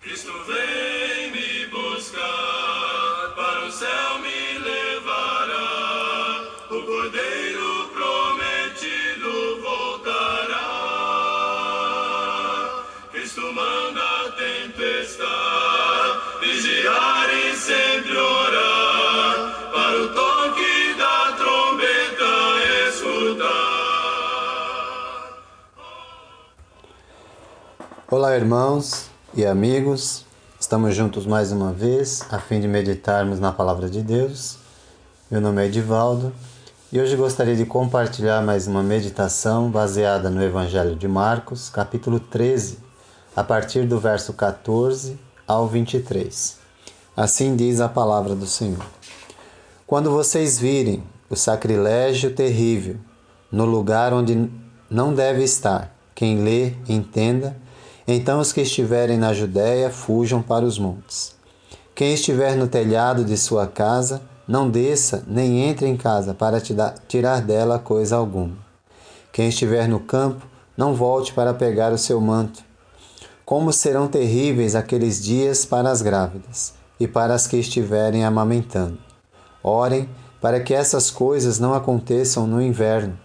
Cristo vem me buscar, para o céu me levará, o Cordeiro prometido voltará. Cristo manda a tempestade vigiar e sempre orar, para o toque da trombeta escutar. Olá, irmãos e amigos, estamos juntos mais uma vez a fim de meditarmos na Palavra de Deus. Meu nome é Edivaldo e hoje gostaria de compartilhar mais uma meditação baseada no Evangelho de Marcos, capítulo 13, a partir do verso 14 ao 23. Assim diz a Palavra do Senhor. Quando vocês virem o sacrilégio terrível no lugar onde não deve estar, quem lê, entenda. Então os que estiverem na Judéia fujam para os montes. Quem estiver no telhado de sua casa, não desça nem entre em casa para tirar dela coisa alguma. Quem estiver no campo, não volte para pegar o seu manto. Como serão terríveis aqueles dias para as grávidas e para as que estiverem amamentando. Orem para que essas coisas não aconteçam no inverno,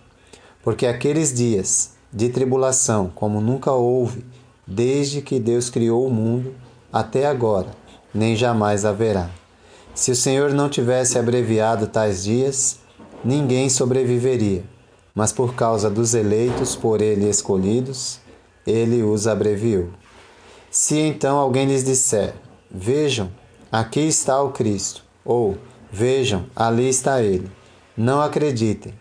porque aqueles dias de tribulação, como nunca houve, desde que Deus criou o mundo até agora, nem jamais haverá. Se o Senhor não tivesse abreviado tais dias, ninguém sobreviveria, mas por causa dos eleitos por Ele escolhidos, Ele os abreviou. Se então alguém lhes disser, vejam, aqui está o Cristo, ou vejam, ali está Ele, não acreditem,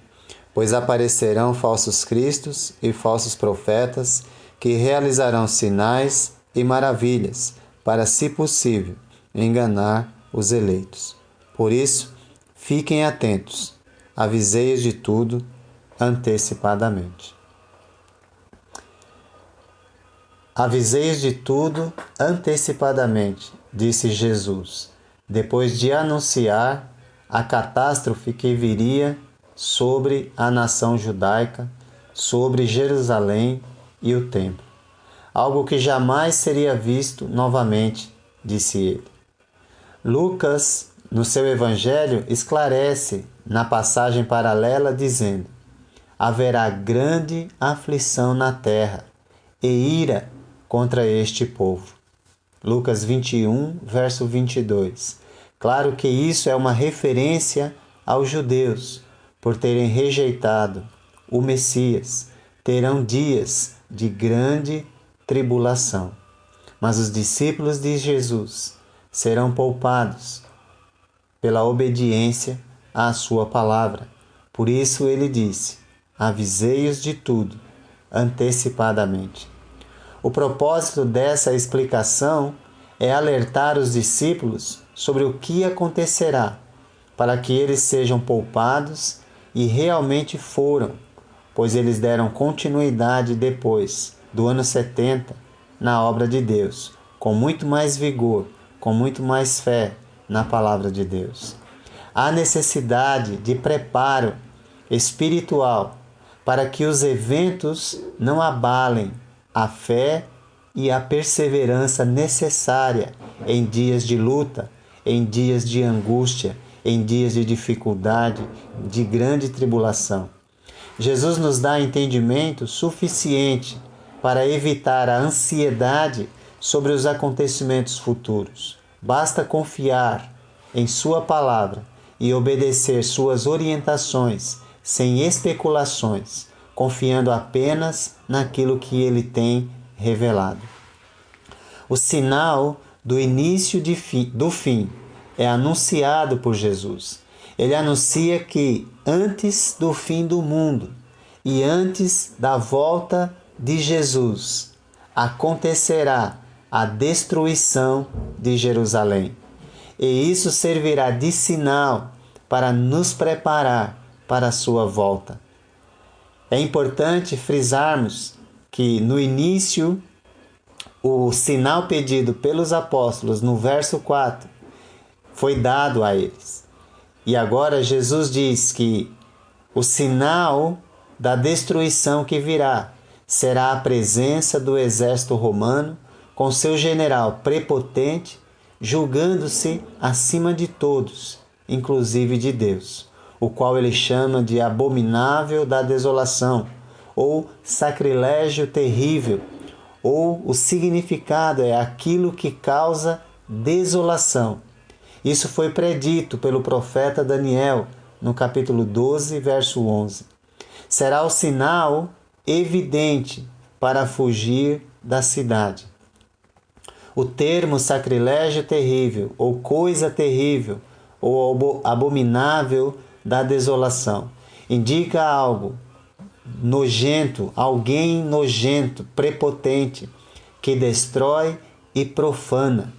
pois aparecerão falsos cristos e falsos profetas, que realizarão sinais e maravilhas para, se possível, enganar os eleitos. Por isso, fiquem atentos, avisei-os de tudo antecipadamente. Avisei-os de tudo antecipadamente, disse Jesus, depois de anunciar a catástrofe que viria sobre a nação judaica, sobre Jerusalém e o templo. Algo que jamais seria visto novamente, disse ele. Lucas, no seu evangelho, esclarece na passagem paralela dizendo: haverá grande aflição na terra e ira contra este povo. Lucas 21, verso 22. Claro que isso é uma referência aos judeus, por terem rejeitado o Messias. Terão dias de grande tribulação. Mas os discípulos de Jesus serão poupados pela obediência à sua palavra. Por isso ele disse: avisei-os de tudo antecipadamente. O propósito dessa explicação é alertar os discípulos sobre o que acontecerá, para que eles sejam poupados, e realmente foram, pois eles deram continuidade depois do ano 70 na obra de Deus, com muito mais vigor, com muito mais fé na palavra de Deus. Há necessidade de preparo espiritual para que os eventos não abalem a fé e a perseverança necessária em dias de luta, em dias de angústia, em dias de dificuldade, de grande tribulação. Jesus nos dá entendimento suficiente para evitar a ansiedade sobre os acontecimentos futuros. Basta confiar em sua palavra e obedecer suas orientações sem especulações, confiando apenas naquilo que ele tem revelado. O sinal do início do fim é anunciado por Jesus. Ele anuncia que antes do fim do mundo e antes da volta de Jesus acontecerá a destruição de Jerusalém. E isso servirá de sinal para nos preparar para a sua volta. É importante frisarmos que no início o sinal pedido pelos apóstolos no verso 4 foi dado a eles. E agora Jesus diz que o sinal da destruição que virá será a presença do exército romano com seu general prepotente, julgando-se acima de todos, inclusive de Deus, o qual ele chama de abominável da desolação, ou sacrilégio terrível, ou o significado é aquilo que causa desolação. Isso foi predito pelo profeta Daniel, no capítulo 12, verso 11. Será o sinal evidente para fugir da cidade. O termo sacrilégio terrível, ou coisa terrível, ou abominável da desolação, indica algo nojento, alguém nojento, prepotente, que destrói e profana.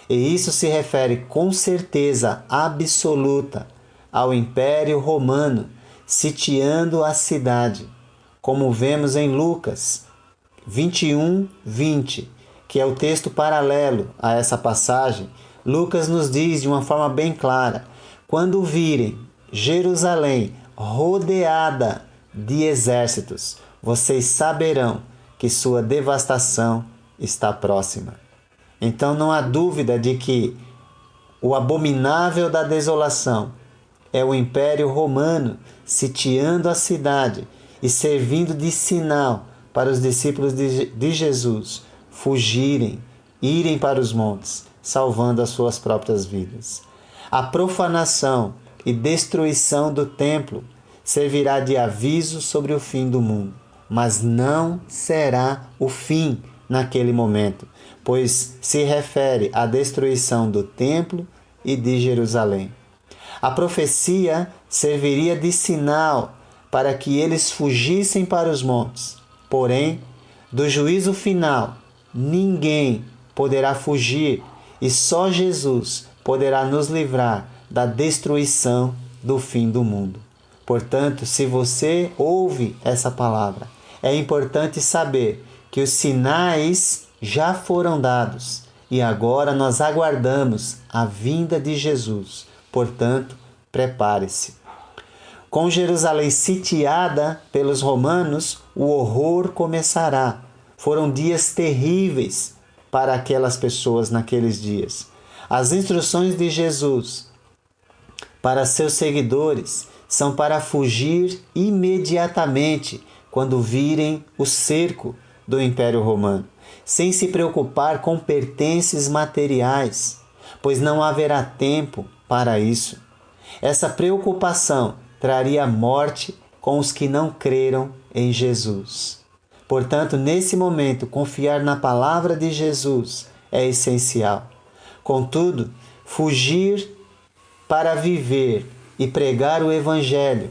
E isso se refere com certeza absoluta ao Império Romano, sitiando a cidade, como vemos em Lucas 21:20, que é o texto paralelo a essa passagem. Lucas nos diz de uma forma bem clara: quando virem Jerusalém rodeada de exércitos, vocês saberão que sua devastação está próxima. Então não há dúvida de que o abominável da desolação é o Império Romano sitiando a cidade e servindo de sinal para os discípulos de Jesus fugirem, irem para os montes, salvando as suas próprias vidas. A profanação e destruição do templo servirá de aviso sobre o fim do mundo, mas não será o fim naquele momento, pois se refere à destruição do templo e de Jerusalém. A profecia serviria de sinal para que eles fugissem para os montes. Porém, do juízo final, ninguém poderá fugir e só Jesus poderá nos livrar da destruição do fim do mundo. Portanto, se você ouve essa palavra, é importante saber que os sinais já foram dados e agora nós aguardamos a vinda de Jesus. Portanto, prepare-se. Com Jerusalém sitiada pelos romanos, o horror começará. Foram dias terríveis para aquelas pessoas naqueles dias. As instruções de Jesus para seus seguidores são para fugir imediatamente quando virem o cerco do Império Romano, sem se preocupar com pertences materiais, pois não haverá tempo para isso. Essa preocupação traria morte com os que não creram em Jesus. Portanto, nesse momento, confiar na palavra de Jesus é essencial. Contudo, fugir para viver e pregar o Evangelho,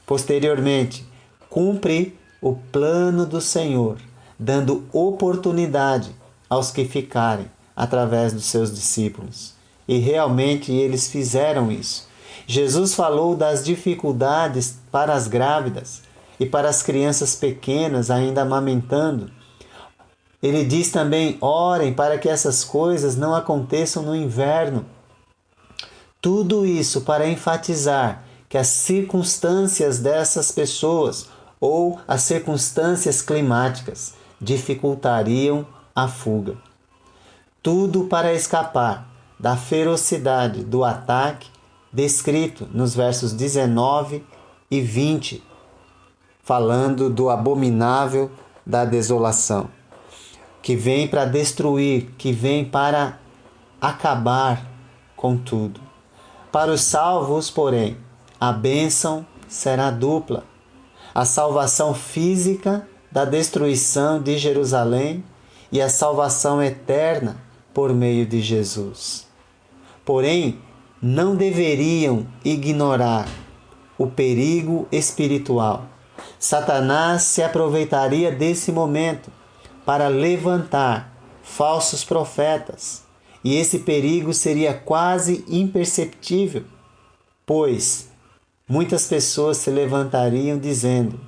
posteriormente, cumpre o plano do Senhor, dando oportunidade aos que ficarem através dos seus discípulos. E realmente eles fizeram isso. Jesus falou das dificuldades para as grávidas e para as crianças pequenas ainda amamentando. Ele diz também: orem para que essas coisas não aconteçam no inverno. Tudo isso para enfatizar que as circunstâncias dessas pessoas ou as circunstâncias climáticas dificultariam a fuga. Tudo para escapar da ferocidade do ataque descrito nos versos 19 e 20, falando do abominável da desolação, que vem para destruir, que vem para acabar com tudo. Para os salvos, porém, a bênção será dupla. A salvação física da destruição de Jerusalém e a salvação eterna por meio de Jesus. Porém, não deveriam ignorar o perigo espiritual. Satanás se aproveitaria desse momento para levantar falsos profetas, e esse perigo seria quase imperceptível, pois muitas pessoas se levantariam dizendo: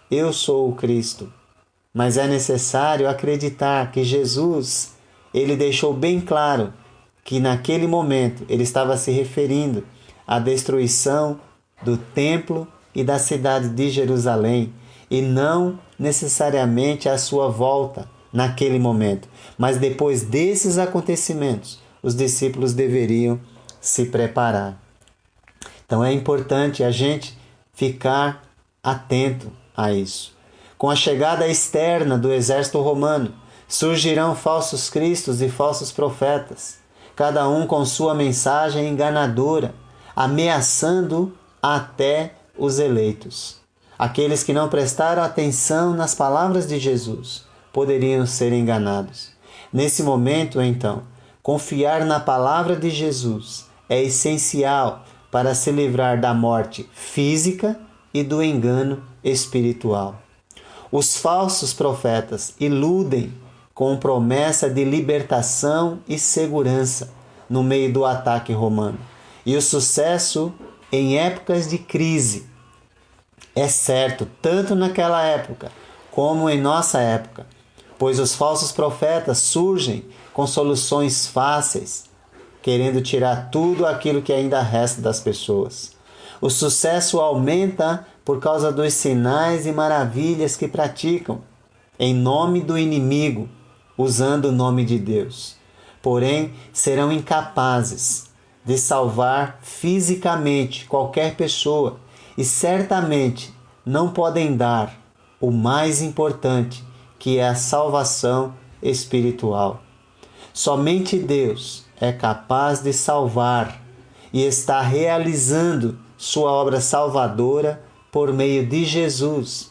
eu sou o Cristo. Mas é necessário acreditar que Jesus, ele deixou bem claro que naquele momento ele estava se referindo à destruição do templo e da cidade de Jerusalém, e não necessariamente à sua volta naquele momento. Mas depois desses acontecimentos, os discípulos deveriam se preparar. Então é importante a gente ficar atento a isso. Com a chegada externa do exército romano, surgirão falsos cristos e falsos profetas, cada um com sua mensagem enganadora, ameaçando até os eleitos. Aqueles que não prestaram atenção nas palavras de Jesus poderiam ser enganados. Nesse momento, então, confiar na palavra de Jesus é essencial para se livrar da morte física e do engano espiritual. Os falsos profetas iludem com promessa de libertação e segurança no meio do ataque romano. E o sucesso em épocas de crise é certo tanto naquela época como em nossa época, pois os falsos profetas surgem com soluções fáceis, querendo tirar tudo aquilo que ainda resta das pessoas. O sucesso aumenta por causa dos sinais e maravilhas que praticam, em nome do inimigo, usando o nome de Deus. Porém, serão incapazes de salvar fisicamente qualquer pessoa e certamente não podem dar o mais importante, que é a salvação espiritual. Somente Deus é capaz de salvar e está realizando sua obra salvadora por meio de Jesus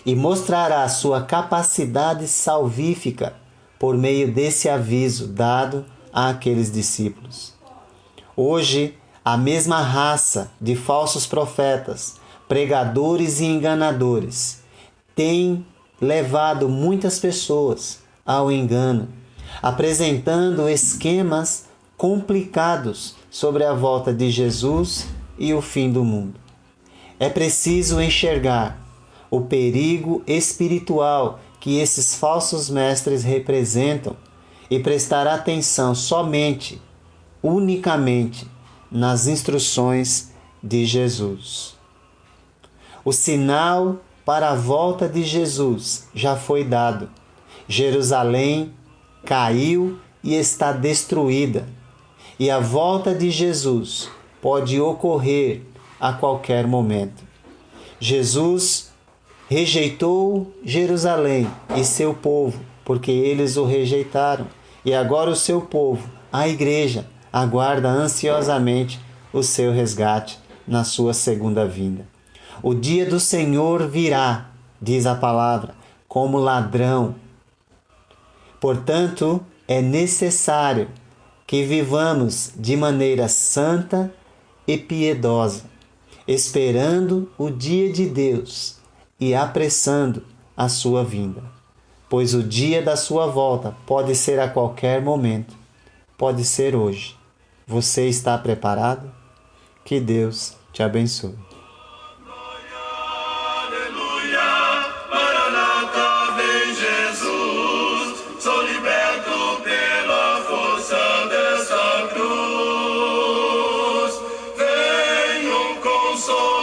e mostrará sua capacidade salvífica por meio desse aviso dado àqueles discípulos. Hoje, a mesma raça de falsos profetas, pregadores e enganadores, tem levado muitas pessoas ao engano, apresentando esquemas complicados sobre a volta de Jesus e o fim do mundo. É preciso enxergar o perigo espiritual que esses falsos mestres representam e prestar atenção somente, unicamente, nas instruções de Jesus. O sinal para a volta de Jesus já foi dado. Jerusalém caiu e está destruída. E a volta de Jesus pode ocorrer a qualquer momento. Jesus rejeitou Jerusalém e seu povo, porque eles o rejeitaram. E agora o seu povo, a igreja, aguarda ansiosamente o seu resgate na sua segunda vinda. O dia do Senhor virá, diz a palavra, como ladrão. Portanto, é necessário que vivamos de maneira santa e piedosa, esperando o dia de Deus e apressando a sua vinda. Pois o dia da sua volta pode ser a qualquer momento, pode ser hoje. Você está preparado? Que Deus te abençoe. Console.